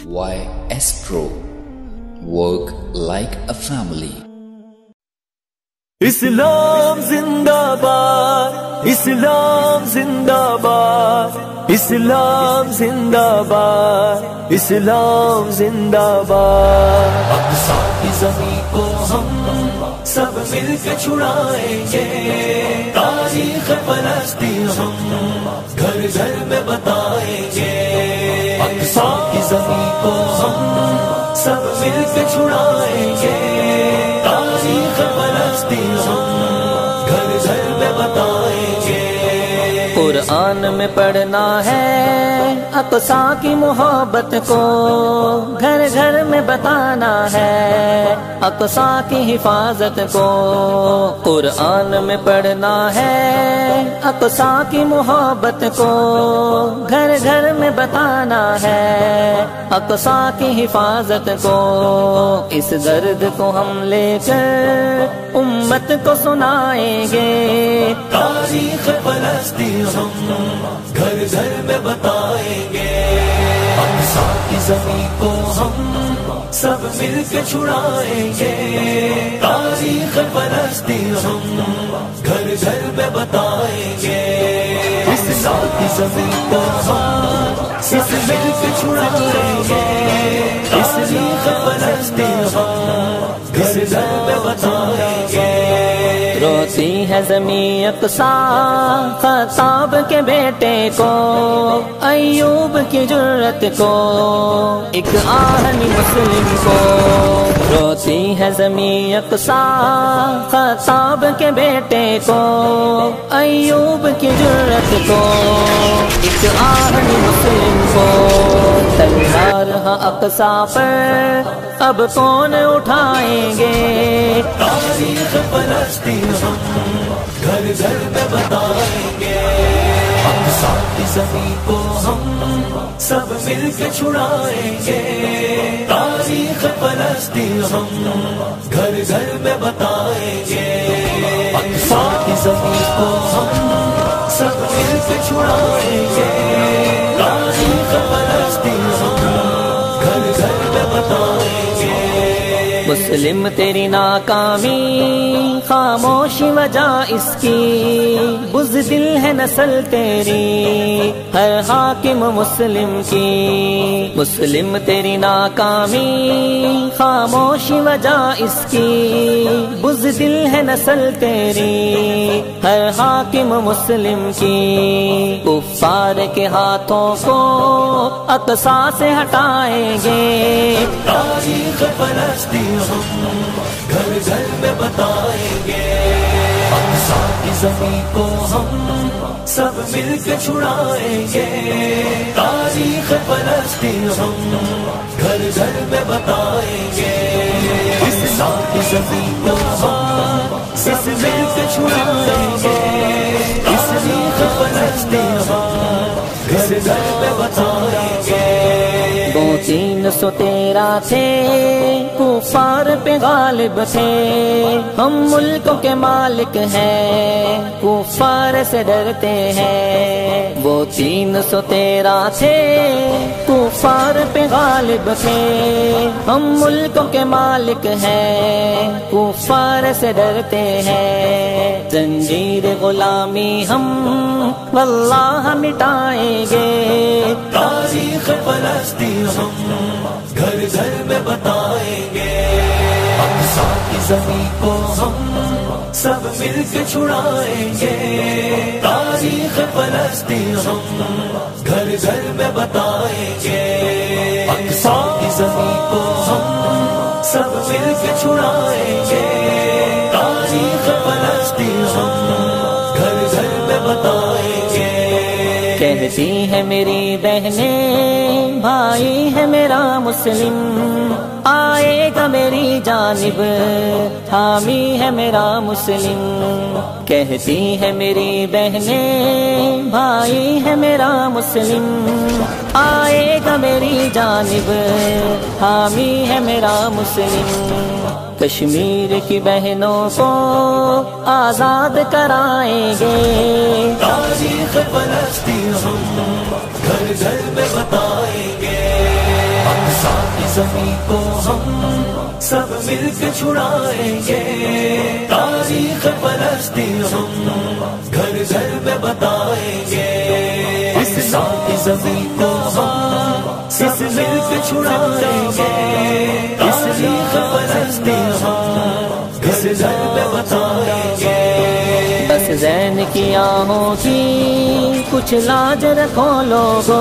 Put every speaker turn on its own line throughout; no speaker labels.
Why Astro? Work like a family.
اسلام زندہ باد، اسلام زندہ باد، اسلام زندہ باد، اسلام زندہ باد۔ اقصی کی زمین کو ہم سب مل کے چھڑائیں گے، تاریخ فلسطین ہم گھر گھر میں بتائیں گے۔ اقصی کی زمین کو ہم سب مل کے چھڑائیں گے، تاریخ فلسطین ہم گھر گھر میں بتائیں گے۔ قرآن میں پڑھنا ہے اقصی کی محبت کو، گھر گھر میں بتانا ہے اقصی کی حفاظت کو۔ قرآن میں پڑھنا ہے اقصی کی محبت کو، گھر گھر میں بتانا ہے اقصی کی حفاظت کو۔ اس درد کو ہم لے کر امت کو سنائیں گے، تاریخ فلسطین ہم گھر گھر میں بتائیں گے۔ اقصی کی زمین کو ہم سب مل کے چھڑائیں گے، تاریخ فلسطین ہم گھر گھر میں بتائیں گے۔ اسلام کی زمین کو ہم سب مل کے چھڑائیں گے، تاریخ فلسطین ہم گھر گھر میں بتائیں گے۔ روتی ہے زمین اقصی خطاب کے بیٹے کو، ایوب کی جرت کو، ایک آہن مسلم کو۔ روتی ہے زمین اقصی خطاب کے بیٹے کو، ایوب کی جرت کو، ایک آہن مسلم کو۔ تلوار اقصی پر اب کون اٹھائیں گے، تاریخ فلسطین ہم گھر گھر میں بتائیں گے۔ اقصی کی زمین کو ہم سب مل کے چھڑائیں گے، تاریخ فلسطین ہم گھر گھر میں بتائیں گے۔ اقصی کی زمین کو ہم سب مل کے چھڑائیں گے، تاریخ فلسطین ہم گھر گھر میں بتائیں گے۔ مسلم تیری ناکامی خاموشی وجہ اس کی، بزدل ہے نسل تیری ہر حاکم مسلم کی۔ مسلم تیری ناکامی خاموشی وجہ اس کی، بزدل ہے نسل تیری ہر حاکم مسلم کی۔ کفار کے ہاتھوں کو اقصی سے ہٹائیں گے، تاریخ فلسطین ہم گھر گھر میں بتائیں گے۔ اقصی کی زمین کو ہم سب مل کے چھڑائیں گے، تاریخ فلسطین ہم گھر گھر میں بتائیں گے۔ اسلام کی زمین کو ہم سب مل کے چھڑائیں گے، تاریخ فلسطین ہم گھر گھر میں بتائیں گے۔ 313 تھے کفار پہ غالب تھے، ہم ملکوں کے مالک ہیں کفار سے ڈرتے ہیں۔ وہ 313 تھے کفار پہ غالب تھے، ہم ملکوں کے مالک ہیں کفار سے ڈرتے ہیں۔ زنجیر غلامی ہم واللہ مٹائیں گے، تاریخ فلسطین ہم گھر گھر میں بتائیں گے۔ اقصی کی زمین کو ہم سب مل کے چھڑائیں گے، تاریخ فلسطین ہم گھر گھر میں بتائیں گے۔ اقصی کی زمین کو ہم سب مل کے چھڑائیں گے، تاریخ فلسطین ہم گھر گھر میں بتائیں گے۔ کہتی ہے میری بہنیں بھائی ہے میرا مسلم، آئے گا میری جانب حامی ہے میرا مسلم۔ کہتی ہے میری بہنیں بھائی ہے میرا مسلم، آئے گا میری جانب حامی ہے میرا مسلم۔ کشمیر کی بہنوں کو آزاد کرائیں گے، تاریخ فلسطین ہم
گھر گھر میں بتائیں گے، اقصی کی زمین کو ہم سب مل کے چھڑائیں گے، تاریخ فلسطین ہم گھر گھر میں بتائیں گے، اقصی کی زمین کو ہم سب مل کے چھڑائیں گے، تاریخ فلسطین ہم گھر گھر میں بتائیں گے۔
بس زین کی آہوں کی کچھ لاج رکھو لوگو،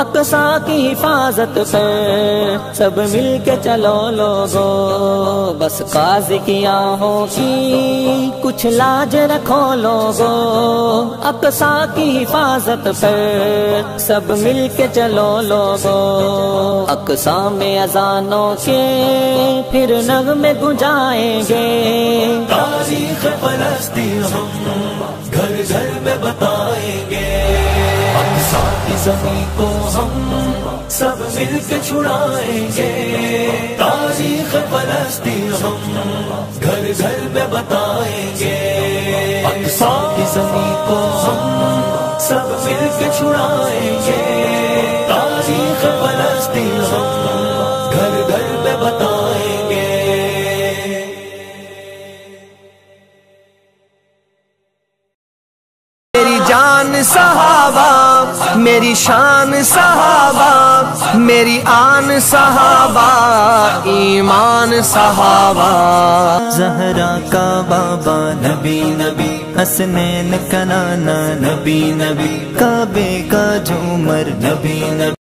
اقصی کی حفاظت پر سب مل کے چلو لوگو، بس قاضی کی آہوں کی کچھ لاج رکھو لوگو، اقصی کی حفاظت پر سب مل کے چلو لوگو، اقصی میں اذانوں کے پھر نغمے گنجائیں گے،
تاریخ فلسطین ہم گھر گھر میں بتائیں گے، اقصی کی زمین کو ہم سب مل کے چھڑائیں گے، تاریخ فلسطین ہم گھر گھر میں بتائیں گے، اقصی کی زمین کو ہم سب مل کے چھڑائیں گے، تاریخ فلسطین ہم گھر گھر میں بتائیں گے۔
میری جان صحابہ، میری شان صحابہ، میری آن صحابہ، ایمان صحابہ، زہرا کا بابا نبی نبی، حسنین کا نانا نبی نبی، کعبے کا جھومر نبی نبی۔